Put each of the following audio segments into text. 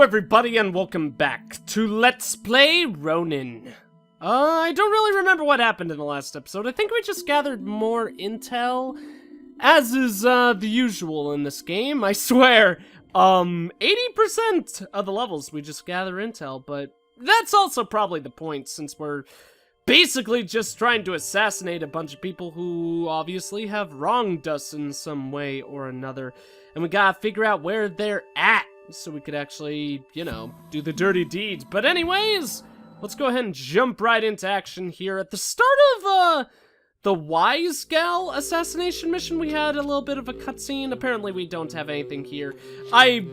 everybody, and welcome back to Let's Play Ronin. I don't really remember what happened in the last episode. I think we just gathered more intel, as is the usual in this game. I swear, 80% of the levels we just gather intel, but that's also probably the point, since we're basically just trying to assassinate a bunch of people who obviously have wronged us in some way or another, and we gotta figure out where they're at, so we could actually, you know, do the dirty deed. But anyways, let's go ahead and jump right into action here. At the start of, the Wise Gal assassination mission, we had a little bit of a cutscene. Apparently we don't have anything here. I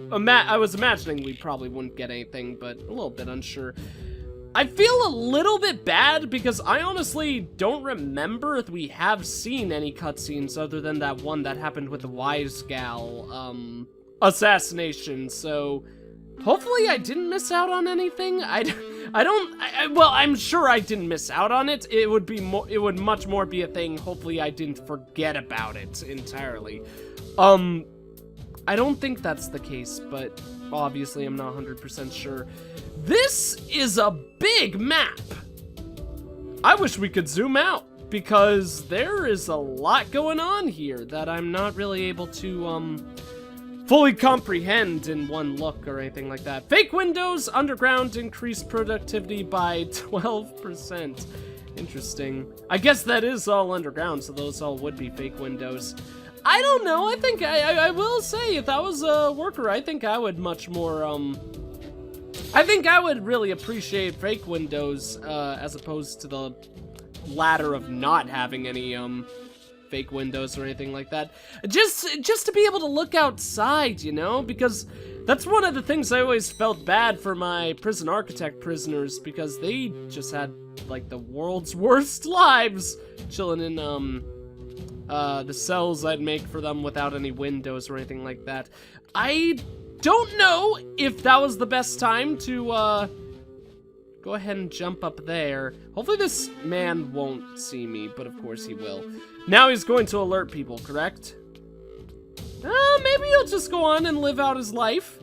was imagining we probably wouldn't get anything, but a little bit unsure. I feel a little bit bad because I honestly don't remember if we have seen any cutscenes other than that one that happened with the Wise Gal, assassination, so hopefully I didn't miss out on anything. Well, I'm sure I didn't miss out on it. It would much more be a thing. Hopefully I didn't forget about it entirely. I don't think that's the case, but obviously I'm not 100% sure. This is a big map. I wish we could zoom out because there is a lot going on here that I'm not really able to, fully comprehend in one look or anything like that. Fake windows, underground, increased productivity by 12%. Interesting. I guess that is all underground, so those all would be fake windows. I don't know, I think I will say, if I was a worker, I think I would much more, I think I would really appreciate fake windows, as opposed to the latter of not having any, fake windows or anything like that. Just to be able to look outside, you know, because that's one of the things I always felt bad for my prison architect prisoners, because they just had like the world's worst lives chilling in the cells I'd make for them without any windows or anything like that. I don't know if that was the best time to go ahead and jump up there. Hopefully this man won't see me, but of course he will. Now he's going to alert people, correct? Maybe he'll just go on and live out his life.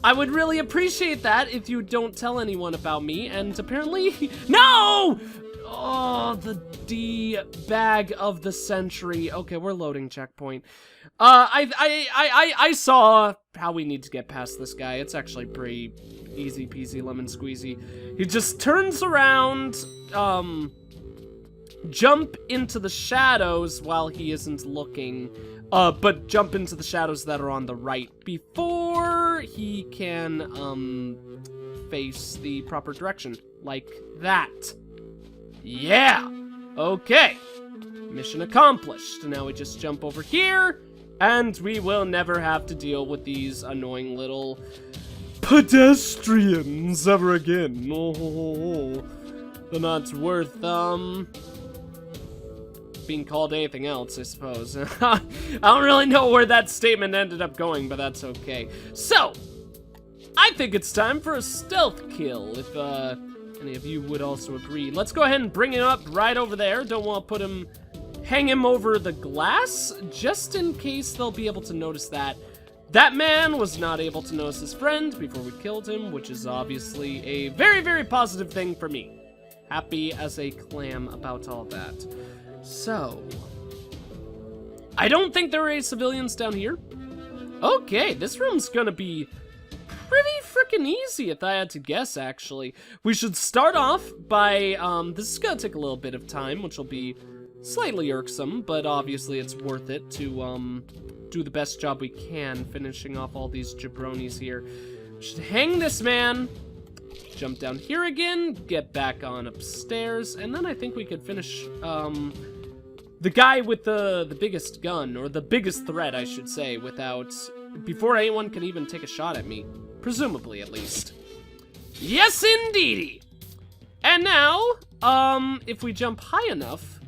I would really appreciate that if you don't tell anyone about me, and apparently... No! Oh, the D-bag of the century. Okay, we're loading checkpoint. I saw how we need to get past this guy. It's actually pretty easy peasy lemon squeezy. He just turns around, jump into the shadows while he isn't looking, but jump into the shadows that are on the right before he can, face the proper direction, like that. Yeah! Okay. Mission accomplished. Now we just jump over here, and we will never have to deal with these annoying little pedestrians ever again. Oh, they're not worth, being called anything else, I suppose. I don't really know where that statement ended up going, but that's okay. So, I think it's time for a stealth kill, if, any of you would also agree. Let's go ahead and bring him up right over there. Don't want to hang him over the glass, just in case they'll be able to notice that. That man was not able to notice his friend before we killed him, which is obviously a very, very positive thing for me. Happy as a clam about all that. So, I don't think there are any civilians down here. Okay, this room's gonna be pretty freaking easy if I had to guess, actually. We should start off by, this is gonna take a little bit of time, which will be slightly irksome, but obviously it's worth it to, do the best job we can, finishing off all these jabronis here. We should hang this man, jump down here again, get back on upstairs, and then I think we could finish, the guy with the biggest gun, or the biggest threat, I should say, before anyone can even take a shot at me. Presumably, at least. Yes, indeedy! And now, if we jump high enough,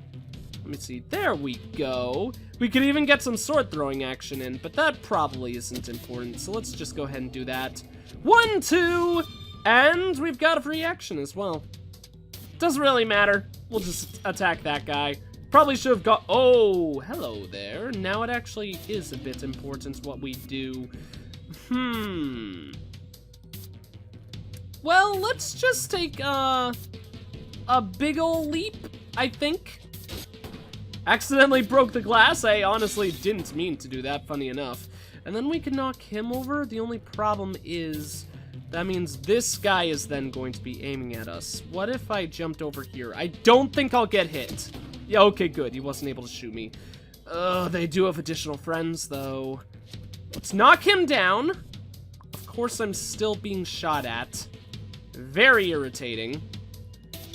let me see, there we go. We could even get some sword throwing action in, but that probably isn't important, so let's just go ahead and do that. 1, 2, and we've got a free action as well. Doesn't really matter. We'll just attack that guy. Probably should have got... Oh, hello there. Now it actually is a bit important what we do. Well, let's just take a big ol' leap, I think. Accidentally broke the glass. I honestly didn't mean to do that, funny enough. And then we can knock him over. The only problem is that means this guy is then going to be aiming at us. What if I jumped over here? I don't think I'll get hit. Yeah, okay, good. He wasn't able to shoot me. They do have additional friends, though. Let's knock him down. Of course, I'm still being shot at. Very irritating.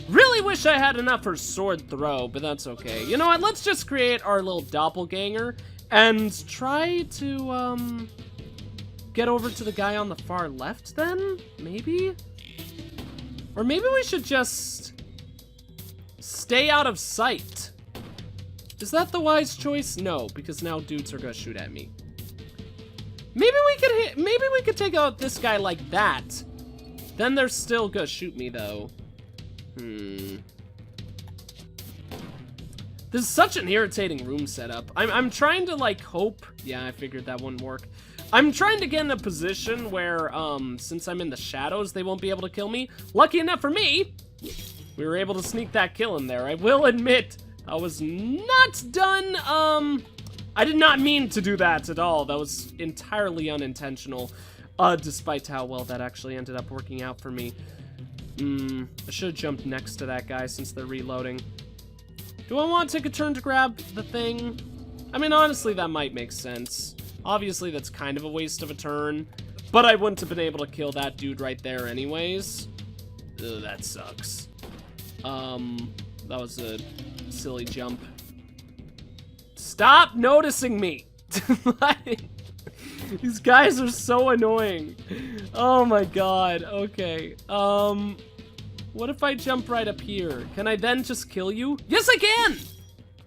Really wish I had enough for sword throw, but that's okay. You know what? Let's just create our little doppelganger and try to, get over to the guy on the far left then? Maybe? Or maybe we should just stay out of sight. Is that the wise choice? No, because now dudes are gonna shoot at me. Maybe we could take out this guy like that. Then they're still gonna shoot me though. This is such an irritating room setup. I'm trying to like hope. Yeah, I figured that wouldn't work. I'm trying to get in a position where, since I'm in the shadows, they won't be able to kill me. Lucky enough for me, we were able to sneak that kill in there. I will admit, I was not done, I did not mean to do that at all. That was entirely unintentional, despite how well that actually ended up working out for me. I should have jumped next to that guy since they're reloading. Do I want to take a turn to grab the thing? I mean, honestly, that might make sense. Obviously, that's kind of a waste of a turn, but I wouldn't have been able to kill that dude right there anyways. Ugh, that sucks. That was a silly jump. Stop noticing me! These guys are so annoying. Oh my god, okay. What if I jump right up here? Can I then just kill you? Yes, I can!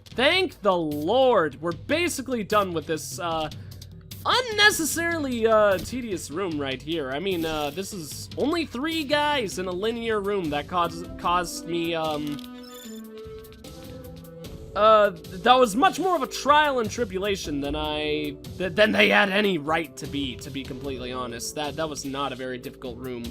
Thank the Lord. We're basically done with this, unnecessarily, tedious room right here. I mean, this is only 3 guys in a linear room that caused me, that was much more of a trial and tribulation than than they had any right to be completely honest. That was not a very difficult room.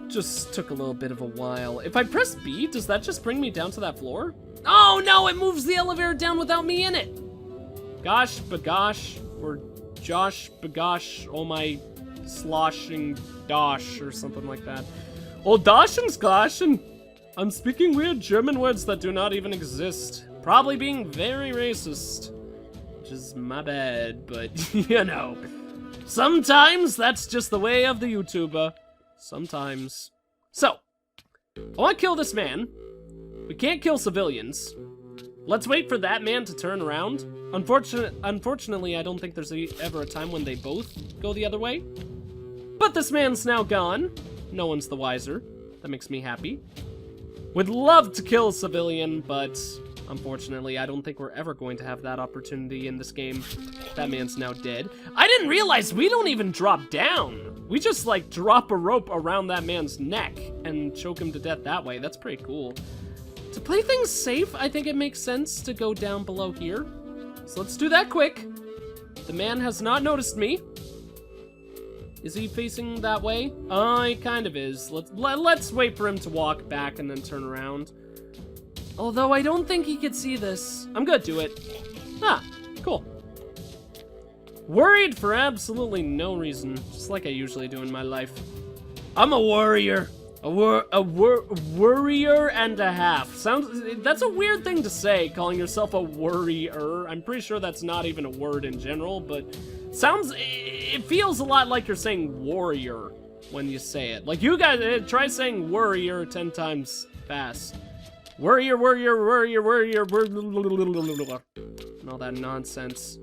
Just took a little bit of a while. If I press B, does that just bring me down to that floor? Oh no, it moves the elevator down without me in it. Gosh bagosh, or Josh bagosh, oh my sloshing dosh, or something like that. Oh, dosh and slosh, and I'm speaking weird German words that do not even exist. Probably being very racist. Which is my bad, but, you know. Sometimes that's just the way of the YouTuber. Sometimes. So, I want to kill this man. We can't kill civilians. Let's wait for that man to turn around. Unfortunately, I don't think there's ever a time when they both go the other way. But this man's now gone. No one's the wiser. That makes me happy. Would love to kill a civilian, but unfortunately, I don't think we're ever going to have that opportunity in this game. That man's now dead. I didn't realize we don't even drop down. We just, like, drop a rope around that man's neck and choke him to death that way. That's pretty cool. To play things safe, I think it makes sense to go down below here. So let's do that quick. The man has not noticed me. Is he facing that way? He kind of is. Let's wait for him to walk back and then turn around. Although I don't think he could see this. I'm gonna do it. Ah, cool. Worried for absolutely no reason, just like I usually do in my life. I'm a warrior. A worrier and a half. That's a weird thing to say, calling yourself a worrier. I'm pretty sure that's not even a word in general, but it feels a lot like you're saying warrior when you say it. Like, you guys, try saying worrier 10 times fast. Worrier, worrier, worrier, worrier, and all that nonsense.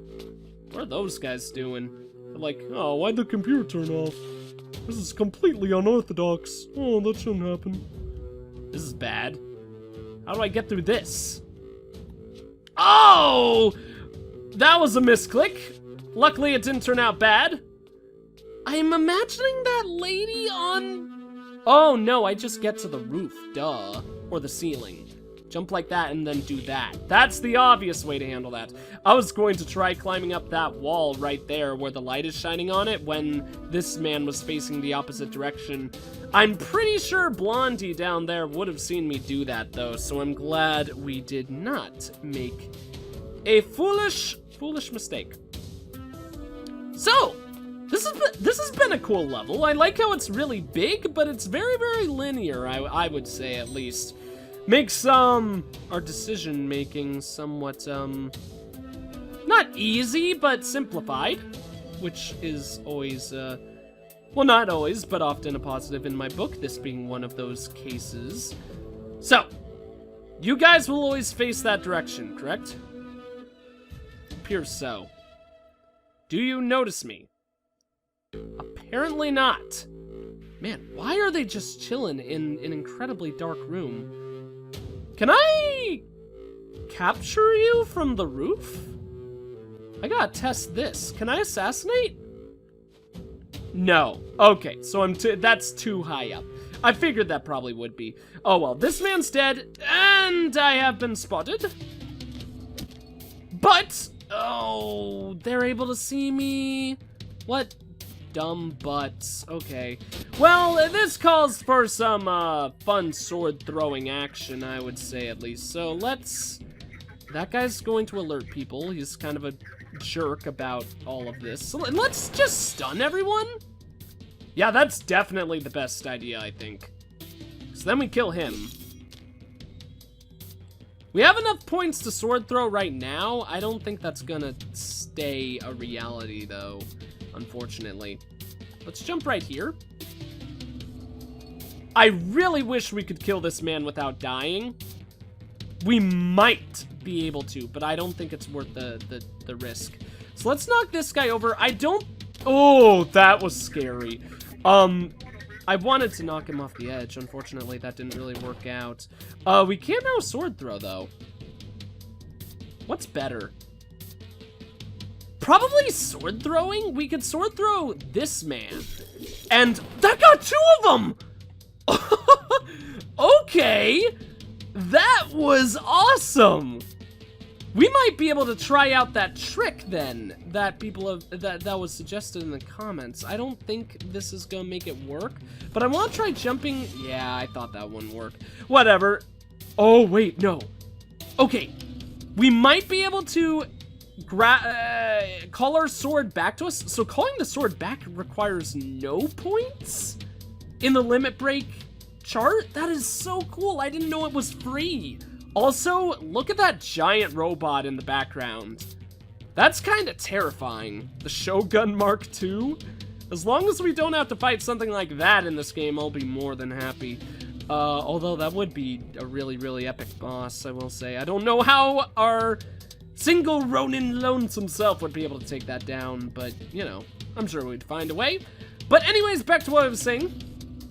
What are those guys doing? They're like, oh, why'd the computer turn off? This is completely unorthodox. Oh, that shouldn't happen. This is bad. How do I get through this? Oh! That was a misclick. Luckily, it didn't turn out bad. I'm imagining that lady on... Oh, no, I just get to the roof. Duh. Or the ceiling. Jump like that and then do that. That's the obvious way to handle that. I was going to try climbing up that wall right there where the light is shining on it when this man was facing the opposite direction. I'm pretty sure Blondie down there would have seen me do that though, so I'm glad we did not make a foolish mistake. So, this has been a cool level. I like how it's really big, but it's very, very linear, I would say at least. Makes our decision making somewhat not easy, but simplified, which is always well, not always, but often a positive in my book, this being one of those cases. So, you guys will always face that direction, correct? Appears so. Do you notice me? Apparently not. Man, why are they just chilling in an incredibly dark room? Can I capture you from the roof? I gotta test this. Can I assassinate? No. Okay, so that's too high up. I figured that probably would be. Oh well, this man's dead, and I have been spotted. But, oh, they're able to see me. What dumb butts. Okay. Well, this calls for some fun sword throwing action, I would say at least. So let's... That guy's going to alert people. He's kind of a jerk about all of this. So let's just stun everyone? Yeah, that's definitely the best idea, I think. So then we kill him. We have enough points to sword throw right now. I don't think that's gonna stay a reality, though, unfortunately. Let's jump right here. I really wish we could kill this man without dying. We might be able to, but I don't think it's worth the risk. So let's knock this guy over. I don't... Oh, that was scary. I wanted to knock him off the edge. Unfortunately, that didn't really work out. We can now sword throw, though. What's better? Probably sword throwing? We could sword throw this man. And that got 2 of them! Okay! That was awesome! We might be able to try out that trick then that people have that was suggested in the comments. I don't think this is gonna make it work, but I want to try jumping. Yeah, I thought that wouldn't work. Whatever. Oh wait, no. Okay, we might be able to call our sword back to us. So calling the sword back requires no points in the limit break chart. That is so cool. I didn't know it was free. Also, look at that giant robot in the background. That's kind of terrifying. The Shogun Mark II? As long as we don't have to fight something like that in this game, I'll be more than happy. Although that would be a really, really epic boss, I will say. I don't know how our single Ronin lonesome self would be able to take that down, but, you know, I'm sure we'd find a way. But anyways, back to what I was saying.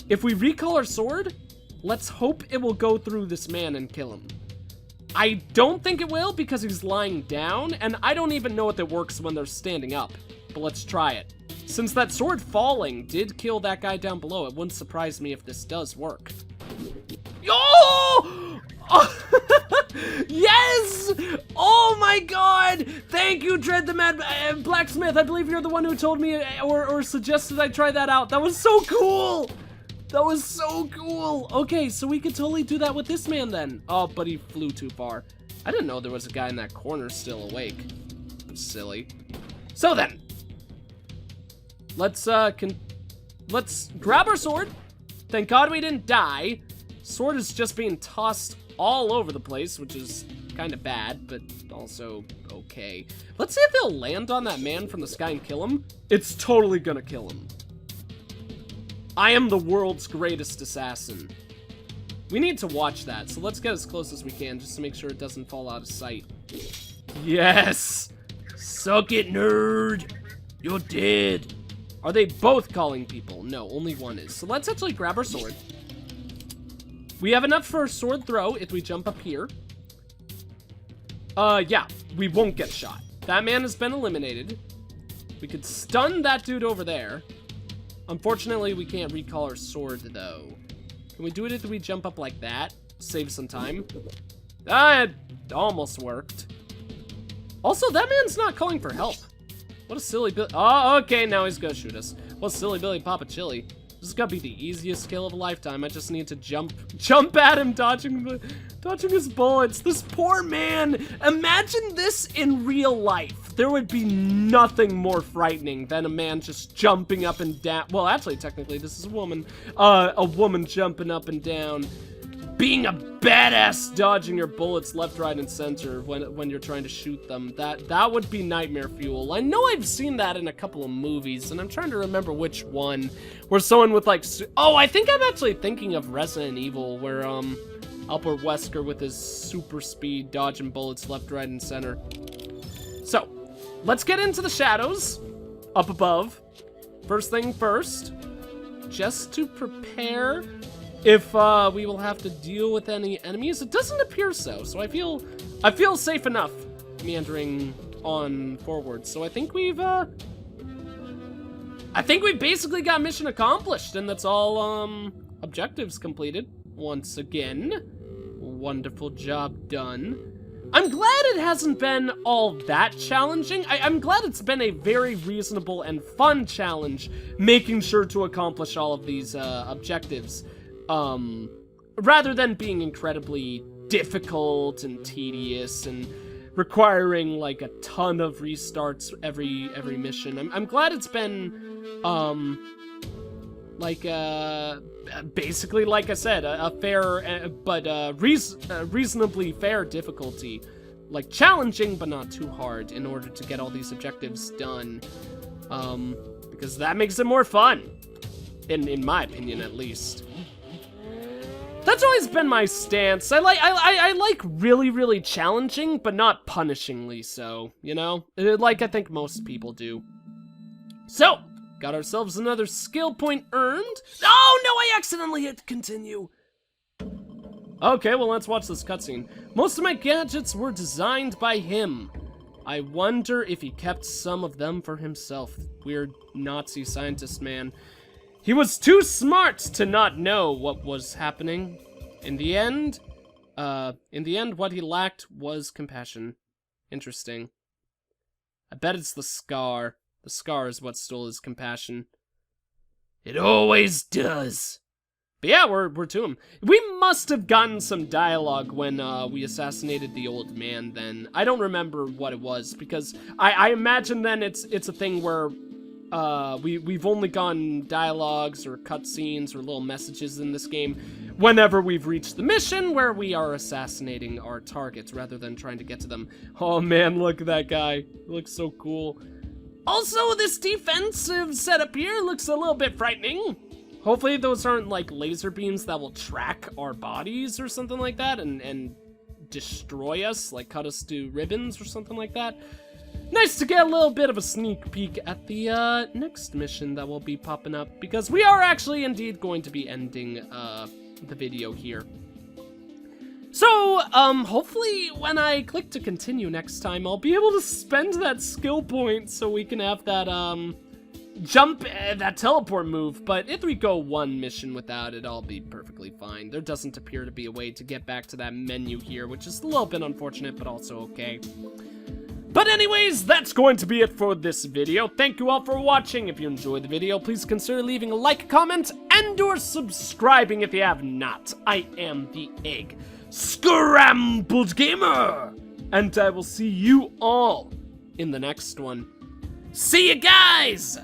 If we recall our sword, let's hope it will go through this man and kill him. I don't think it will because he's lying down, and I don't even know if it works when they're standing up. But let's try it. Since that sword falling did kill that guy down below, it wouldn't surprise me if this does work. Oh! Yes! Oh my god! Thank you, Dread the Mad Blacksmith. I believe you're the one who told me or suggested I try that out. That was so cool! That was so cool. Okay, so we could totally do that with this man then. Oh, but he flew too far. I didn't know there was a guy in that corner still awake. I'm silly. So then, let's grab our sword. Thank God we didn't die. Sword is just being tossed all over the place, which is kind of bad, but also okay. Let's see if they'll land on that man from the sky and kill him. It's totally gonna kill him. I am the world's greatest assassin. We need to watch that, so let's get as close as we can just to make sure it doesn't fall out of sight. Yes! Suck it, nerd! You're dead! Are they both calling people? No, only one is. So let's actually grab our sword. We have enough for a sword throw if we jump up here. Yeah, we won't get shot. That man has been eliminated. We could stun that dude over there. Unfortunately, we can't recall our sword, though. Can we do it if we jump up like that? Save some time. It almost worked. Also, that man's not calling for help. What a silly Billy. Oh, okay, now he's gonna shoot us. What a silly Billy Papa Chili. This is gonna be the easiest kill of a lifetime. I just need to jump at him, dodging his bullets. This poor man. Imagine this in real life. There would be nothing more frightening than a man just jumping up and down. Well, actually, technically, this is a woman. A woman jumping up and down, being a badass, dodging your bullets left, right, and center when you're trying to shoot them. That would be nightmare fuel. I know I've seen that in a couple of movies, and I'm trying to remember which one. Where someone with like, oh, I think I'm actually thinking of Resident Evil, where Albert Wesker with his super speed dodging bullets left, right, and center. So, let's get into the shadows up above. First thing first, just to prepare if we will have to deal with any enemies. It doesn't appear so, so I feel safe enough meandering on forward. So I think we've basically got mission accomplished, and that's all objectives completed once again. Wonderful job done. I'm glad it hasn't been all that challenging. I'm glad it's been a very reasonable and fun challenge, making sure to accomplish all of these objectives. Rather than being incredibly difficult and tedious and requiring like a ton of restarts every mission. I'm glad it's been basically, like I said, a fair but reasonably fair difficulty, like challenging but not too hard, in order to get all these objectives done, because that makes it more fun, in my opinion at least. That's always been my stance. I like really challenging, but not punishingly so, you know? Like I think most people do. So, got ourselves another skill point earned. Oh no, I accidentally hit continue. Okay, well let's watch this cutscene. Most of my gadgets were designed by him. I wonder if he kept some of them for himself. Weird Nazi scientist man. He was too smart to not know what was happening. In the end, what he lacked was compassion. Interesting. I bet it's the scar. The scar is what stole his compassion. It always does. But yeah, we're to him. We must have gotten some dialogue when we assassinated the old man then. I don't remember what it was, because I imagine then it's a thing where we've only gotten dialogues or cutscenes or little messages in this game whenever we've reached the mission where we are assassinating our targets rather than trying to get to them. Oh man, look at that guy. He looks so cool. Also, this defensive setup here looks a little bit frightening. Hopefully those aren't like laser beams that will track our bodies or something like that and destroy us, like cut us to ribbons or something like that. Nice to get a little bit of a sneak peek at the next mission that will be popping up, because we are actually indeed going to be ending the video here. So, hopefully when I click to continue next time, I'll be able to spend that skill point so we can have that, that teleport move. But if we go one mission without it, I'll be perfectly fine. There doesn't appear to be a way to get back to that menu here, which is a little bit unfortunate, but also okay. But anyways, that's going to be it for this video. Thank you all for watching. If you enjoyed the video, please consider leaving a like, comment, and or subscribing if you have not. I am the EggScrambledGamer, and I will see you all in the next one. See you guys!